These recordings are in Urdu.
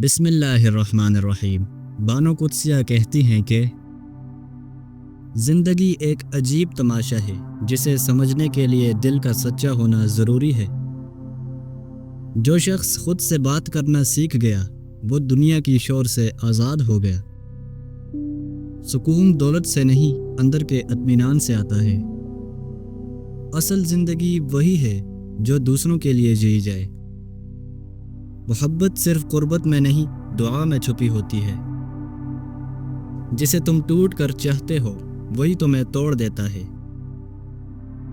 بسم اللہ الرحمن الرحیم۔ بانو قدسیہ کہتی ہیں کہ زندگی ایک عجیب تماشا ہے جسے سمجھنے کے لیے دل کا سچا ہونا ضروری ہے۔ جو شخص خود سے بات کرنا سیکھ گیا وہ دنیا کی شور سے آزاد ہو گیا۔ سکون دولت سے نہیں اندر کے اطمینان سے آتا ہے۔ اصل زندگی وہی ہے جو دوسروں کے لیے جی جائے۔ محبت صرف قربت میں نہیں دعا میں چھپی ہوتی ہے۔ جسے تم ٹوٹ کر چاہتے ہو وہی تمہیں توڑ دیتا ہے۔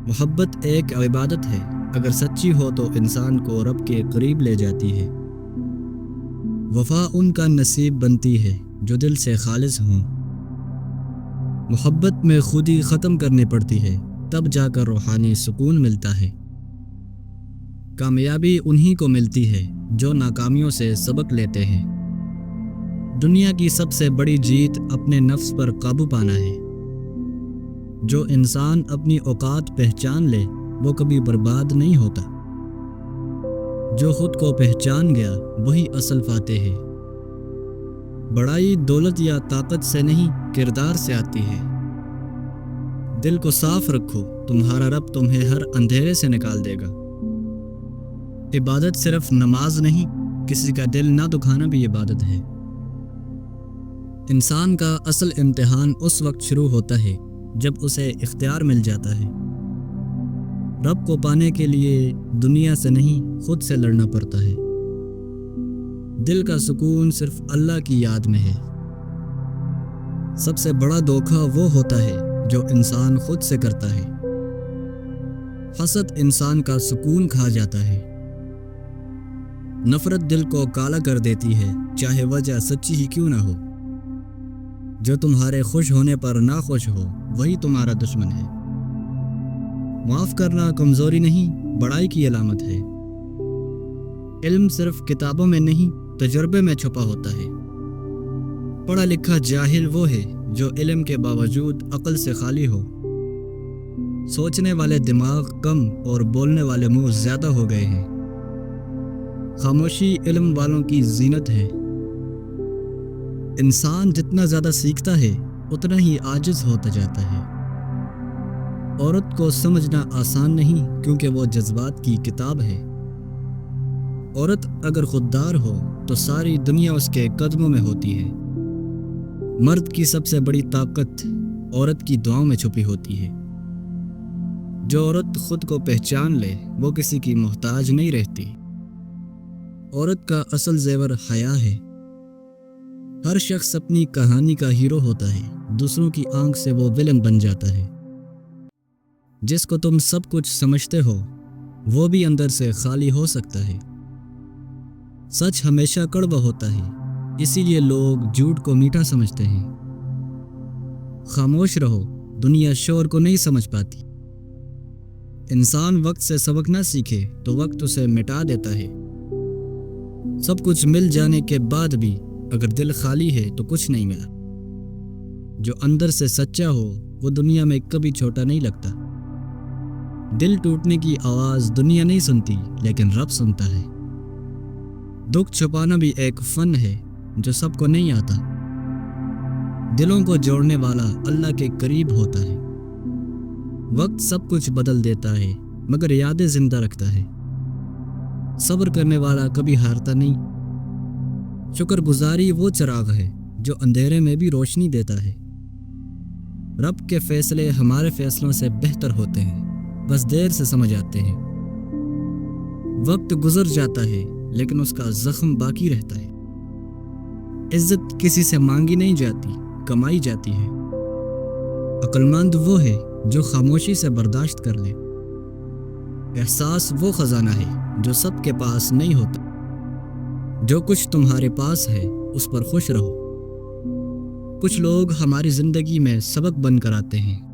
محبت ایک عبادت ہے، اگر سچی ہو تو انسان کو رب کے قریب لے جاتی ہے۔ وفا ان کا نصیب بنتی ہے جو دل سے خالص ہوں۔ محبت میں خودی ختم کرنی پڑتی ہے، تب جا کر روحانی سکون ملتا ہے۔ کامیابی انہی کو ملتی ہے جو ناکامیوں سے سبق لیتے ہیں۔ دنیا کی سب سے بڑی جیت اپنے نفس پر قابو پانا ہے۔ جو انسان اپنی اوقات پہچان لے وہ کبھی برباد نہیں ہوتا۔ جو خود کو پہچان گیا وہی اصل فاتح ہے۔ بڑائی دولت یا طاقت سے نہیں کردار سے آتی ہے۔ دل کو صاف رکھو، تمہارا رب تمہیں ہر اندھیرے سے نکال دے گا۔ عبادت صرف نماز نہیں، کسی کا دل نہ دکھانا بھی عبادت ہے۔ انسان کا اصل امتحان اس وقت شروع ہوتا ہے جب اسے اختیار مل جاتا ہے۔ رب کو پانے کے لیے دنیا سے نہیں خود سے لڑنا پڑتا ہے۔ دل کا سکون صرف اللہ کی یاد میں ہے۔ سب سے بڑا دھوکہ وہ ہوتا ہے جو انسان خود سے کرتا ہے۔ حسد انسان کا سکون کھا جاتا ہے۔ نفرت دل کو کالا کر دیتی ہے، چاہے وجہ سچی ہی کیوں نہ ہو۔ جو تمہارے خوش ہونے پر ناخوش ہو وہی تمہارا دشمن ہے۔ معاف کرنا کمزوری نہیں بڑائی کی علامت ہے۔ علم صرف کتابوں میں نہیں تجربے میں چھپا ہوتا ہے۔ پڑھا لکھا جاہل وہ ہے جو علم کے باوجود عقل سے خالی ہو۔ سوچنے والے دماغ کم اور بولنے والے منہ زیادہ ہو گئے ہیں۔ خاموشی علم والوں کی زینت ہے۔ انسان جتنا زیادہ سیکھتا ہے اتنا ہی عاجز ہوتا جاتا ہے۔ عورت کو سمجھنا آسان نہیں کیونکہ وہ جذبات کی کتاب ہے۔ عورت اگر خوددار ہو تو ساری دنیا اس کے قدموں میں ہوتی ہے۔ مرد کی سب سے بڑی طاقت عورت کی دعاؤں میں چھپی ہوتی ہے۔ جو عورت خود کو پہچان لے وہ کسی کی محتاج نہیں رہتی۔ عورت کا اصل زیور حیا ہے۔ ہر شخص اپنی کہانی کا ہیرو ہوتا ہے، دوسروں کی آنکھ سے وہ ویلن بن جاتا ہے۔ جس کو تم سب کچھ سمجھتے ہو وہ بھی اندر سے خالی ہو سکتا ہے۔ سچ ہمیشہ کڑوا ہوتا ہے، اسی لیے لوگ جھوٹ کو میٹھا سمجھتے ہیں۔ خاموش رہو، دنیا شور کو نہیں سمجھ پاتی۔ انسان وقت سے سبق نہ سیکھے تو وقت اسے مٹا دیتا ہے۔ سب کچھ مل جانے کے بعد بھی اگر دل خالی ہے تو کچھ نہیں ملا۔ جو اندر سے سچا ہو وہ دنیا میں کبھی چھوٹا نہیں لگتا۔ دل ٹوٹنے کی آواز دنیا نہیں سنتی لیکن رب سنتا ہے۔ دکھ چھپانا بھی ایک فن ہے جو سب کو نہیں آتا۔ دلوں کو جوڑنے والا اللہ کے قریب ہوتا ہے۔ وقت سب کچھ بدل دیتا ہے مگر یادیں زندہ رکھتا ہے۔ صبر کرنے والا کبھی ہارتا نہیں۔ شکر گزاری وہ چراغ ہے جو اندھیرے میں بھی روشنی دیتا ہے۔ رب کے فیصلے ہمارے فیصلوں سے بہتر ہوتے ہیں، بس دیر سے سمجھ آتے ہیں۔ وقت گزر جاتا ہے لیکن اس کا زخم باقی رہتا ہے۔ عزت کسی سے مانگی نہیں جاتی، کمائی جاتی ہے۔ عقل مند وہ ہے جو خاموشی سے برداشت کر لے۔ احساس وہ خزانہ ہے جو سب کے پاس نہیں ہوتا۔ جو کچھ تمہارے پاس ہے اس پر خوش رہو۔ کچھ لوگ ہماری زندگی میں سبق بن کر آتے ہیں،